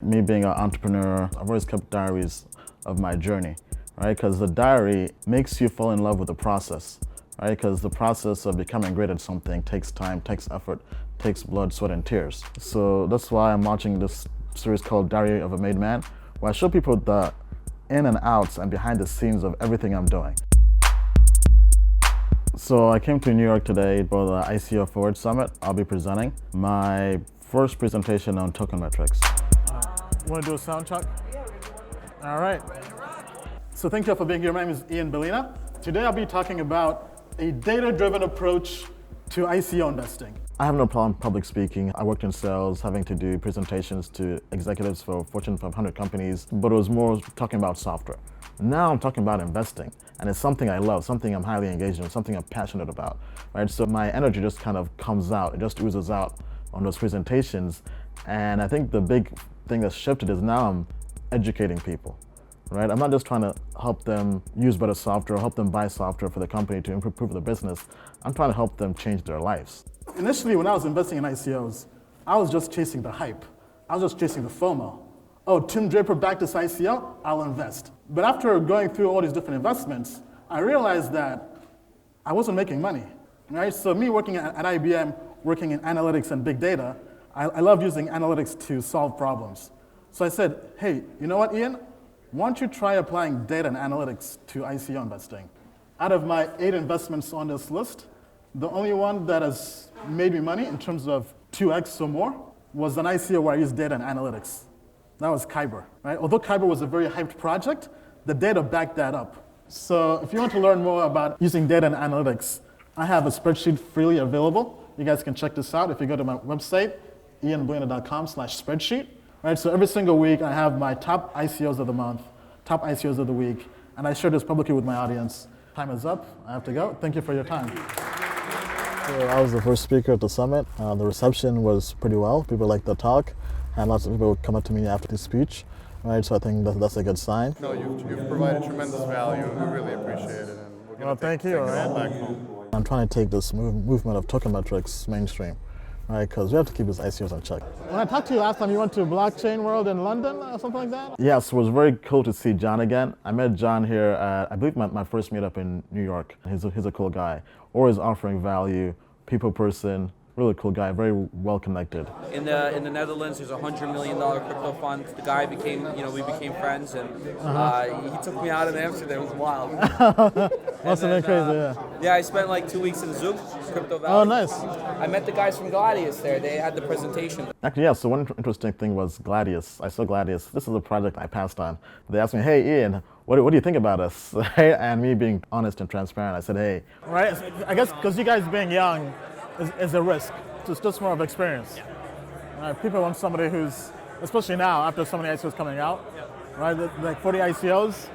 Me being an entrepreneur, I've always kept diaries of my journey, right? Because the diary makes you fall in love with the process, right? Because the process of becoming great at something takes time, takes effort, takes blood, sweat, and tears. So that's why I'm launching this series called Diary of a Made Man, where I show people the in and outs and behind the scenes of everything I'm doing. So I came to New York today for the ICO Forward Summit. I'll be presenting my first presentation on token metrics. Want to do a sound check? All right. So thank you for being here. My name is Balina. Today I'll be talking about a data-driven approach to ICO investing. I have no problem public speaking. I worked in sales, having to do presentations to executives for Fortune 500 companies, but it was more talking about software. Now I'm talking about investing, and it's something I love, something I'm highly engaged in, something I'm passionate about, right? So my energy just kind of comes out, it just oozes out on those presentations, and I think the big thing that's shifted is now I'm educating people, right? I'm not just trying to help them use better software, help them buy software for the company to improve their business. I'm trying to help them change their lives. Initially, when I was investing in ICOs, I was just chasing the hype. I was just chasing the FOMO. Oh, Tim Draper backed this ICO, I'll invest. But after going through all these different investments, I realized that I wasn't making money, right? So me working at IBM, working in analytics and big data, I love using analytics to solve problems. So I said, hey, you know what, Ian? Why don't you try applying data and analytics to ICO investing? Out of my 8 investments on this list, the only one that has made me money in terms of 2x or more was an ICO where I used data and analytics. That was Kyber, right? Although Kyber was a very hyped project, the data backed that up. So if you want to learn more about using data and analytics, I have a spreadsheet freely available. You guys can check this out if you go to my website, ianbalina.com/spreadsheet. Right, so every single week I have my top ICOs of the month, top ICOs of the week, and I share this publicly with my audience. Time is up, I have to go. Thank you for your time. So I was the first speaker at the summit. The reception was pretty well. People liked the talk, and lots of people would come up to me after the speech. Right, so I think that's a good sign. No, you've provided tremendous value. We really appreciate it. And we're well, thank you. Right. Back home. I'm trying to take this movement of token metrics mainstream. Right, because we have to keep these ICOs in check. When I talked to you last time, you went to Blockchain World in London or something like that? Yes, it was very cool to see John again. I met John here at, I believe, my first meetup in New York. He's a cool guy, always offering value, people person, really cool guy, very well connected. In the Netherlands, there's a $100 million crypto fund. The guy became, we became friends, and he took me out in Amsterdam. It was wild. Must have been crazy, yeah. Yeah, I spent like 2 weeks in Zoom, Crypto Valley. Oh, nice. I met the guys from Gladius there. They had the presentation. Actually, yeah, so one interesting thing was Gladius. I saw Gladius. This is a project I passed on. They asked me, hey, Ian, what do you think about us? And me being honest and transparent, I said, hey. Right, I guess because you guys being young is a risk. It's just more of experience. Yeah. People want somebody who's, especially now, after so many ICOs coming out, right? Like 40 ICOs,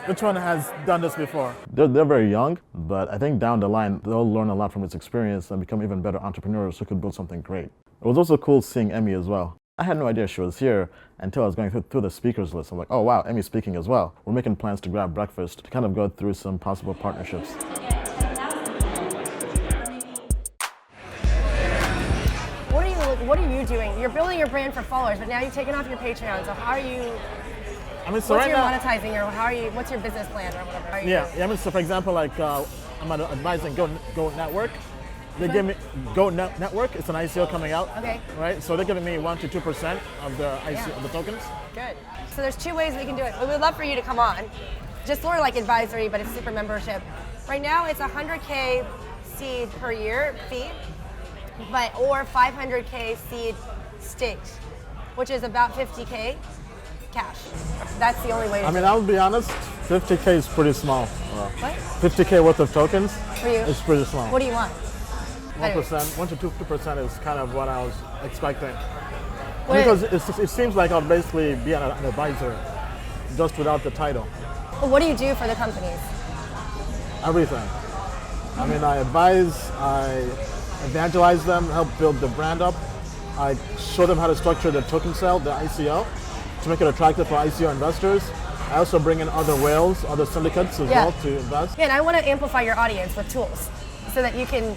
which one has done this before? They're very young, but I think down the line, they'll learn a lot from its experience and become even better entrepreneurs who could build something great. It was also cool seeing Emmie as well. I had no idea she was here until I was going through the speakers list. I'm like, oh wow, Emmie's speaking as well. We're making plans to grab breakfast to kind of go through some possible partnerships. What are you doing? You're building your brand for followers, but now you've taken off your Patreon. So how are you? What's your monetizing, or how are you? What's your business plan, or whatever? I mean, so for example, like I'm advising Go Network. They give me Go Network. It's an ICO coming out. Okay. Right. So they're giving me 1 to 2% of the ICO of the tokens. Good. So there's 2 ways we can do it. We would love for you to come on. Just sort of like advisory, but it's super membership. Right now, it's $100K seed per year fee. Or 500K seed staked, which is about 50K cash. That's the only way to do it. I'll be honest, 50K is pretty small. What? 50K worth of tokens for you? It's pretty small. What do you want? 1%, 1 to 2% is kind of what I was expecting. Because it seems like I'll basically be an advisor, just without the title. Well, what do you do for the companies? Everything. I advise, I evangelize them, help build the brand up. I show them how to structure the token sale, the ICO, to make it attractive for ICO investors. I also bring in other whales, other syndicates as well to invest. Yeah, and I want to amplify your audience with tools so that you can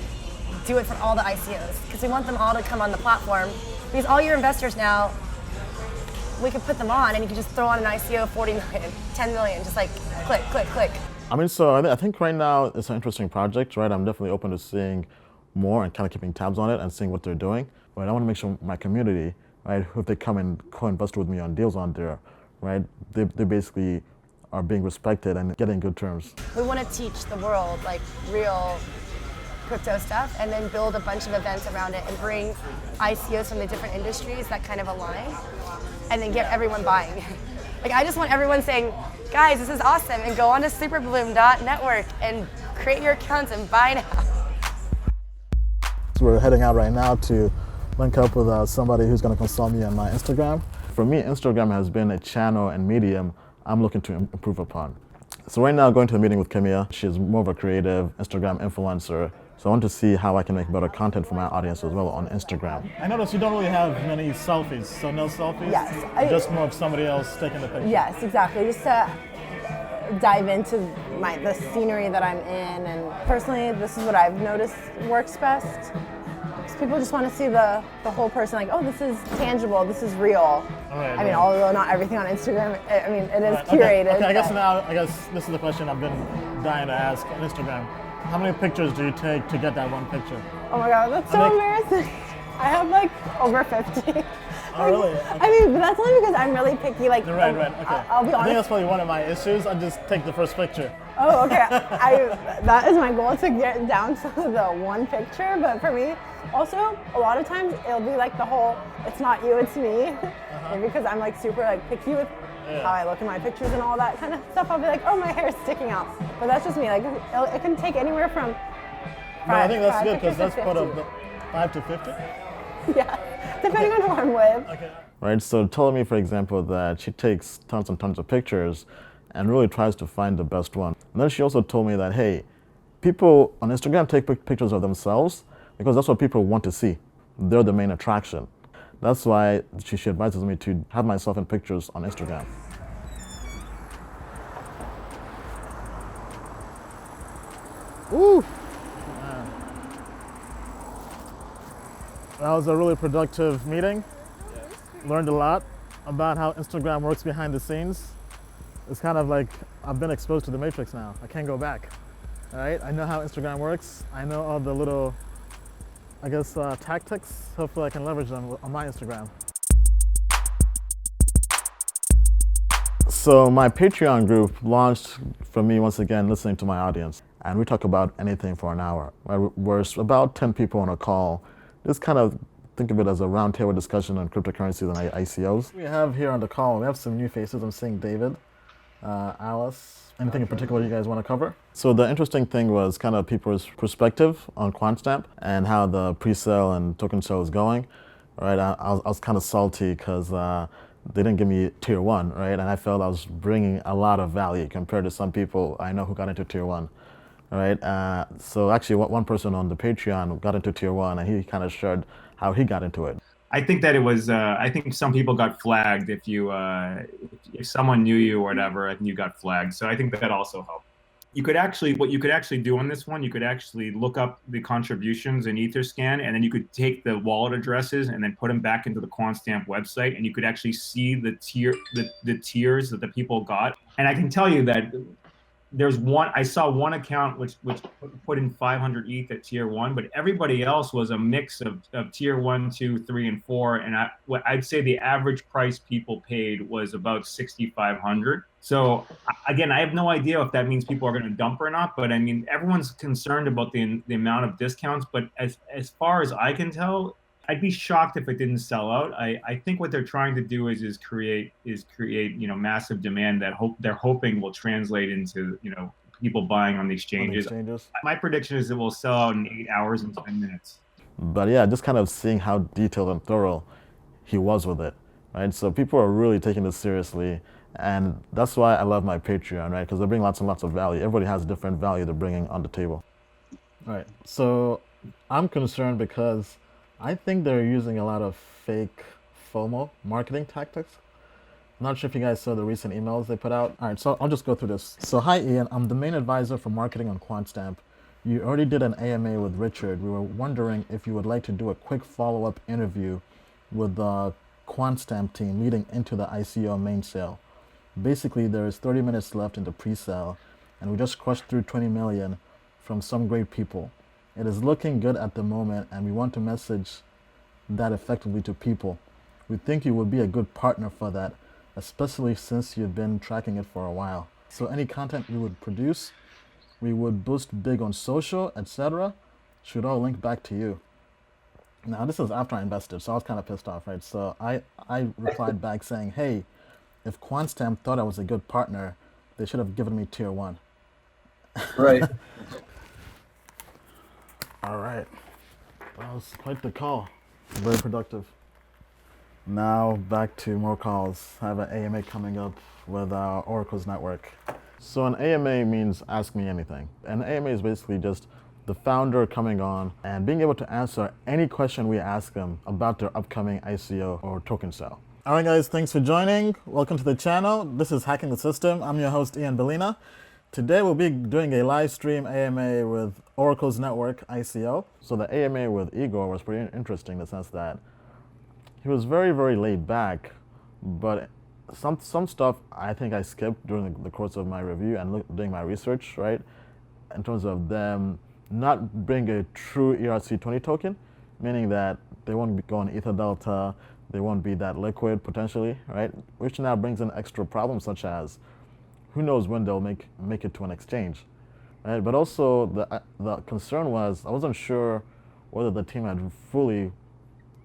do it for all the ICOs, because we want them all to come on the platform, because all your investors now we could put them on and you could just throw on an ICO 40 million, 10 million, just like click, click, click. I mean, so I think right now it's an interesting project, right? I'm definitely open to seeing more and kind of keeping tabs on it and seeing what they're doing. But I want to make sure my community, right, if they come and co-invest with me on deals on there, right, they basically are being respected and getting good terms. We want to teach the world like real crypto stuff and then build a bunch of events around it and bring ICOs from the different industries that kind of align and then get everyone buying. Like I just want everyone saying, guys, this is awesome, and go on to superbloom.network and create your accounts and buy now. So we're heading out right now to link up with somebody who's going to consult me on my Instagram. For me, Instagram has been a channel and medium I'm looking to improve upon. So right now, going to the meeting with Kimia. She's more of a creative Instagram influencer. So I want to see how I can make better content for my audience as well on Instagram. I noticed you don't really have many selfies, so no selfies? Yes. Just more of somebody else taking the picture? Yes, exactly. Just to dive into the scenery that I'm in, and personally, this is what I've noticed works best. People just want to see the whole person, like, oh, this is tangible, this is real. Right, I mean, although not everything on Instagram, I mean, it is right, curated. Okay, I guess this is the question I've been dying to ask on Instagram. How many pictures do you take to get that one picture? Oh my God, that's so embarrassing. I have like over 50. Oh, really? Okay. I mean, but that's only because I'm really picky. Like, Right, okay. I'll be honest. I think that's probably one of my issues. I just take the first picture. Oh, okay. That is my goal, to get down to the one picture. But for me, also, a lot of times it'll be like the whole, it's not you, it's me. Maybe because I'm like super like picky with how I look in my pictures and all that kind of stuff. I'll be like, oh, my hair's sticking out. But that's just me. Like, it can take anywhere from I think that's good because that's part of the 5 to 50. Yeah, depending on who I'm with. Okay. Right, so telling me, for example, that she takes tons and tons of pictures and really tries to find the best one. And then she also told me that, hey, people on Instagram take pictures of themselves because that's what people want to see. They're the main attraction. That's why she advises me to have myself in pictures on Instagram. Woo! That was a really productive meeting. Learned a lot about how Instagram works behind the scenes. It's kind of like I've been exposed to the matrix now. I can't go back. All right, I know how Instagram works. I know all the little, I guess, tactics. Hopefully I can leverage them on my Instagram. So my Patreon group launched from me once again listening to my audience. And we talk about anything for an hour. We're about 10 people on a call. Just kind of think of it as a roundtable discussion on cryptocurrencies and ICOs. We have here on the call, we have some new faces. I'm seeing David, Alice. Anything in particular you guys want to cover? So the interesting thing was kind of people's perspective on QuantStamp and how the pre-sale and token sale is going. Right, I was kind of salty because they didn't give me tier 1, right? And I felt I was bringing a lot of value compared to some people I know who got into tier 1. All right, so actually one person on the Patreon got into tier 1 and he kind of shared how he got into it. I think that it was, I think some people got flagged if someone knew you or whatever and you got flagged. So I think that also helped. What you could actually do on this one, you could actually look up the contributions in Etherscan, and then you could take the wallet addresses and then put them back into the QuantStamp website, and you could actually see the tiers that the people got. And I can tell you that I saw one account which put in 500 ETH at tier 1, but everybody else was a mix of tier 1, 2, 3, and 4. And I'd say the average price people paid was about 6,500. So again, I have no idea if that means people are going to dump or not, but I mean, everyone's concerned about the amount of discounts. But as far as I can tell, I'd be shocked if it didn't sell out. I think what they're trying to do is create massive demand that they're hoping will translate into people buying on the exchanges. My prediction is it will sell out in 8 hours and 10 minutes. But yeah, just kind of seeing how detailed and thorough he was with it, right? So people are really taking this seriously, and that's why I love my Patreon, right? Because they bring lots and lots of value. Everybody has different value they're bringing on the table. All right, so I'm concerned because I think they're using a lot of fake FOMO marketing tactics. Not sure if you guys saw the recent emails they put out. All right, so I'll just go through this. So hi Ian, I'm the main advisor for marketing on QuantStamp. You already did an AMA with Richard. We were wondering if you would like to do a quick follow-up interview with QuantStamp team leading into the ICO main sale. Basically, there is 30 minutes left in the pre-sale, and we just crushed through 20 million from some great people. It is looking good at the moment, and we want to message that effectively to people. We think you would be a good partner for that, especially since you've been tracking it for a while. So any content we would produce, we would boost big on social, etc., should all link back to you. Now, this is after I invested, so I was kind of pissed off, right? So I replied back saying, hey, if QuantStamp thought I was a good partner, they should have given me tier 1. Right. All right. That was quite the call. Very productive. Now back to more calls. I have an AMA coming up with Oracle's network. So an AMA means ask me anything. An AMA is basically just the founder coming on and being able to answer any question we ask them about their upcoming ICO or token sale. All right, guys, thanks for joining. Welcome to the channel. This is Hacking the System. I'm your host, Balina. Today we'll be doing a live stream AMA with Oracle's network, ICO. So the AMA with Igor was pretty interesting in the sense that he was very, very laid back, but some stuff I think I skipped during the course of my review and doing my research, right? In terms of them not bring a true ERC20 token, meaning that they won't be going Ether Delta, they won't be that liquid potentially, right? Which now brings in extra problems such as who knows when they'll make it to an exchange, right? But also the concern was I wasn't sure whether the team had fully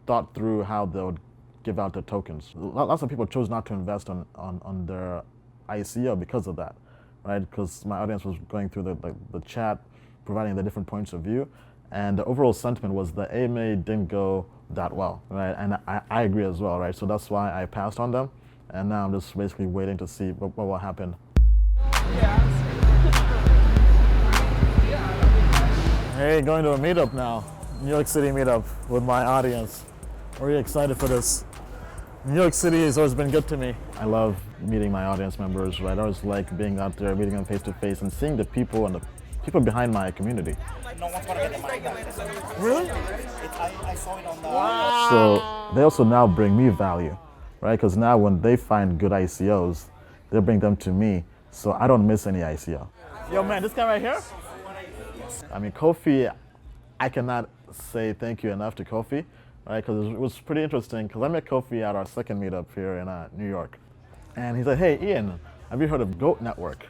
thought through how they would give out the tokens. Lots of people chose not to invest on their ICO because of that, right? Because my audience was going through the chat, providing the different points of view, and the overall sentiment was the AMA didn't go that well, right? And I agree as well, right? So that's why I passed on them, and now I'm just basically waiting to see what will happen. Hey, going to a meetup now, New York City meetup with my audience. Very excited for this. New York City has always been good to me. I love meeting my audience members, right? I always like being out there, meeting them face to face and seeing the people and the people behind my community. No one's gonna get the money back. Really? I saw it on the... Wow. So they also now bring me value, right? Because now when they find good ICOs, they bring them to me, so I don't miss any ICO. Yo, man, this guy right here? I mean, Kofi, I cannot say thank you enough to Kofi, right? Because it was pretty interesting, because I met Kofi at our second meetup here in New York. And he's like, hey, Ian, have you heard of GOAT Network?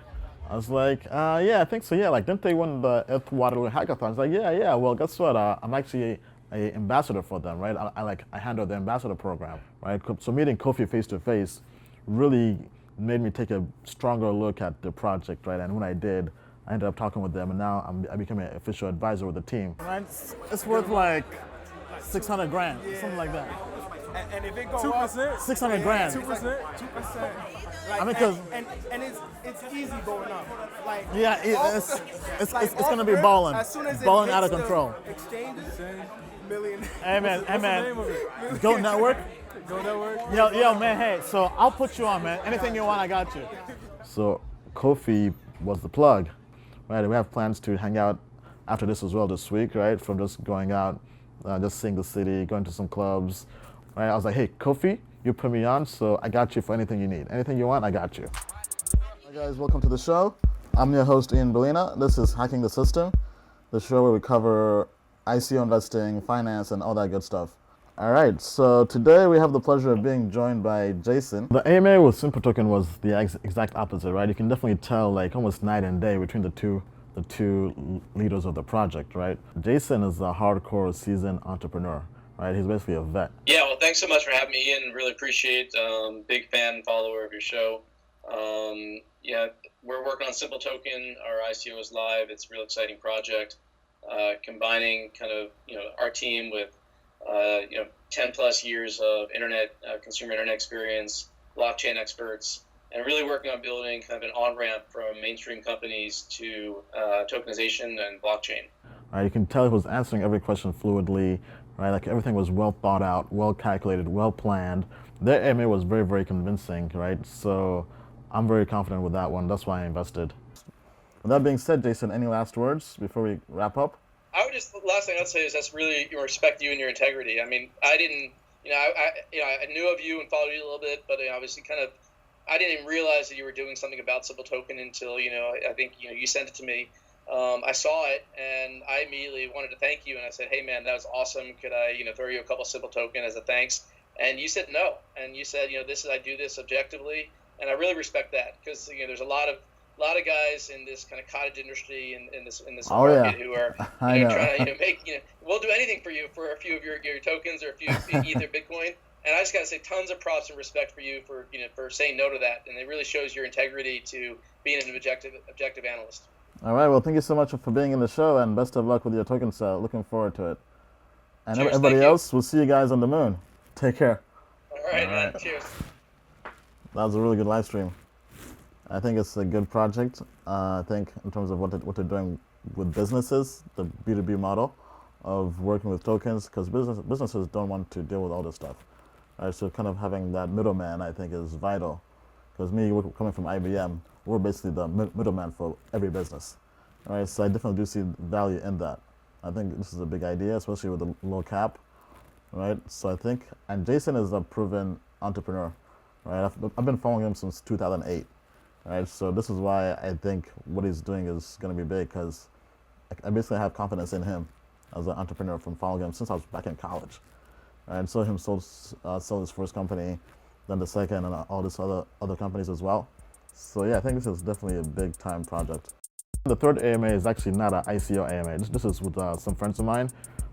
I was like, yeah, I think so, yeah. Like, didn't they win the Earth Waterloo Hackathon? He's like, yeah, well, guess what? I'm actually an ambassador for them, right? I handle the ambassador program, right? So meeting Kofi face to face really made me take a stronger look at the project, right? And when I did, I ended up talking with them, and now I became an official advisor with the team. Right? It's worth like 600 grand, something like that. And if it goes 2%, 600 grand. 2%. Like, I mean, because and it's easy going up. Like yeah, it's gonna be balling, as soon as balling out of control. Exchanges, million. Hey man, What's the name of it? GOAT Network. GOAT Network. Yo, man, hey, so I'll put you on, man. Anything you want, I got you. So Kofi was the plug, right? We have plans to hang out after this as well this week, right? From just going out, just seeing the city, going to some clubs, right? I was like, hey, Kofi, you put me on, so I got you for anything you need. Anything you want, I got you. Hi guys, welcome to the show. I'm your host, Balina. This is Hacking the System, the show where we cover ICO investing, finance, and all that good stuff. All right, so today we have the pleasure of being joined by Jason. The AMA with Simple Token was the exact opposite, right? You can definitely tell like almost night and day between the two leaders of the project, right? Jason is a hardcore seasoned entrepreneur, right? He's basically a vet. Yeah, well, thanks so much for having me, Ian. Really appreciate. Big fan and follower of your show. Yeah, we're working on Simple Token. Our ICO is live. It's a real exciting project, combining kind of our team with 10 plus years of consumer internet experience, blockchain experts, and really working on building kind of an on-ramp from mainstream companies to tokenization and blockchain. You can tell he was answering every question fluidly, right? Like everything was well thought out, well calculated, well planned. Their AMA was very, very convincing, right? So I'm very confident with that one. That's why I invested. With that being said, Jason, any last words before we wrap up? The last thing I'd say is that's really respect you and your integrity. I mean, I didn't I knew of you and followed you a little bit, but obviously I didn't even realize that you were doing something about Simple Token until, I think, you sent it to me. I saw it and I immediately wanted to thank you. And I said, hey man, that was awesome. Could I, throw you a couple Simple Token as a thanks? And you said no. And you said, I do this objectively. And I really respect that because, there's a lot of guys in this kind of cottage industry in this market who are trying to make, we'll do anything for you for a few of your tokens or a few Ether, Bitcoin. And I just got to say tons of props and respect for you for saying no to that. And it really shows your integrity to being an objective analyst. All right. Well, thank you so much for being in the show, and best of luck with your token sale. Looking forward to it. And Cheers, everybody else, we'll see you guys on the moon. Take care. All right, man. Cheers. That was a really good live stream. I think it's a good project. I think in terms of what they're doing with businesses, the B2B model of working with tokens, because businesses don't want to deal with all this stuff. Right, so kind of having that middleman, I think, is vital. Because coming from IBM, we're basically the middleman for every business. All right, so I definitely do see value in that. I think this is a big idea, especially with the low cap. Right, so I think, and Jason is a proven entrepreneur. Right, I've been following him since 2008. Right, so this is why I think what he's doing is going to be big, because I basically have confidence in him as an entrepreneur from following him since I was back in college. And saw him sell his first company, then the second, and all these other companies as well. So yeah, I think this is definitely a big time project. The third AMA is actually not an ICO AMA. This is with some friends of mine.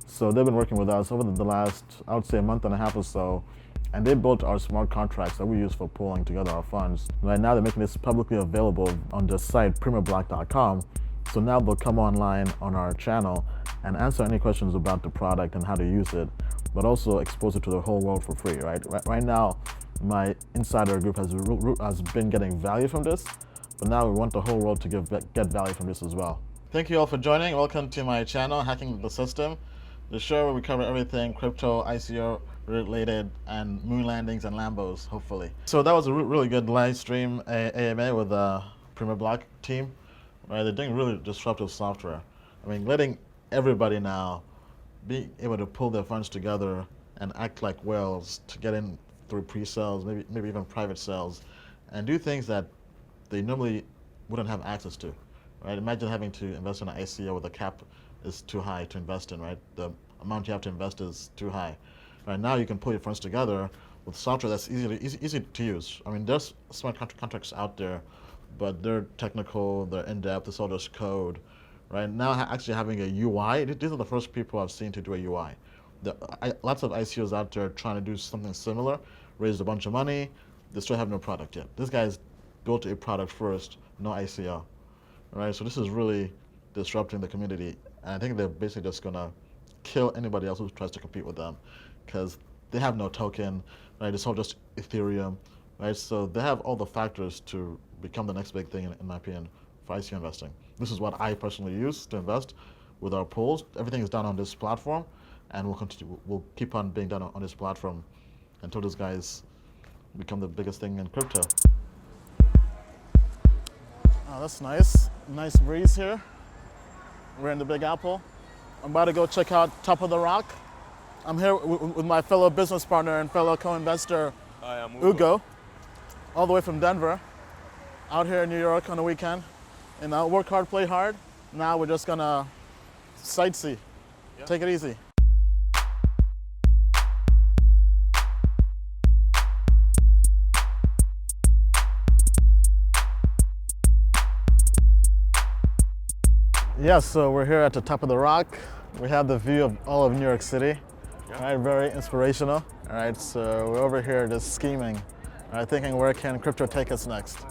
So they've been working with us over the last, I would say, a month and a half or so, and they built our smart contracts that we use for pooling together our funds. Right now they're making this publicly available on their site, premierblock.com. So now they'll come online on our channel and answer any questions about the product and how to use it, but also expose it to the whole world for free, right? Right now, my insider group has been getting value from this, but now we want the whole world to get value from this as well. Thank you all for joining. Welcome to my channel, Hacking the System, the show where we cover everything crypto, ICO related, and moon landings and Lambos, hopefully. So that was a really good live stream AMA with the Premier Block team. Right, they're doing really disruptive software. I mean, letting everybody now be able to pull their funds together and act like whales to get in through pre-sales, maybe even private sales, and do things that they normally wouldn't have access to. Right? Imagine having to invest in an ICO where the cap is too high to invest in. Right? The amount you have to invest is too high. Right now, you can pull your funds together with software that's easy to use. I mean, there's smart contracts out there, but they're technical, they're in-depth, it's all just code. Right now, actually having a UI, these are the first people I've seen to do a UI. Lots of ICOs out there trying to do something similar, raised a bunch of money, they still have no product yet. This guy's built a product first, no ICO. Right, so this is really disrupting the community, and I think they're basically just gonna kill anybody else who tries to compete with them, because they have no token, right? It's all just Ethereum, right? So they have all the factors to become the next big thing, in my opinion, for ICO investing. This is what I personally use to invest with our pools. Everything is done on this platform, and we'll keep on being done on this platform until these guys become the biggest thing in crypto. Oh, that's nice. Nice breeze here. We're in the Big Apple. I'm about to go check out Top of the Rock. I'm here with my fellow business partner and fellow co-investor, Ugo, all the way from Denver, out here in New York on the weekend. And I'll work hard, play hard. Now we're just gonna sightsee. Yeah. Take it easy. Yeah, so we're here at the Top of the Rock. We have the view of all of New York City. Yeah. All right, very inspirational. All right, so we're over here just scheming, all right, thinking where can crypto take us next.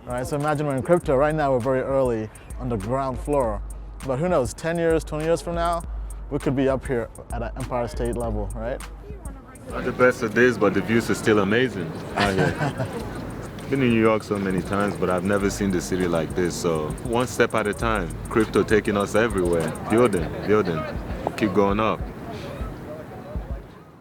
All right, so imagine we're in crypto. Right now we're very early on the ground floor, but who knows, 10 years, 20 years from now, we could be up here at an Empire State level, right? Not the best of days, but the views are still amazing out here. Been in New York so many times, but I've never seen the city like this. So one step at a time, crypto taking us everywhere, building. We'll keep going up.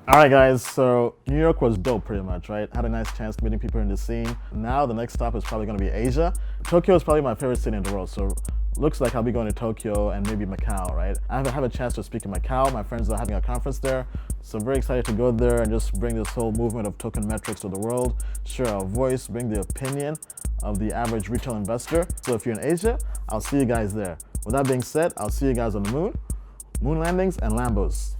All right, guys, so New York was dope pretty much, right? Had a nice chance meeting people in the scene. Now the next stop is probably gonna be Asia. Tokyo is probably my favorite city in the world. So looks like I'll be going to Tokyo and maybe Macau, right? I have a chance to speak in Macau. My friends are having a conference there. So I'm very excited to go there and just bring this whole movement of token metrics to the world, share our voice, bring the opinion of the average retail investor. So if you're in Asia, I'll see you guys there. With that being said, I'll see you guys on the moon landings, and Lambos.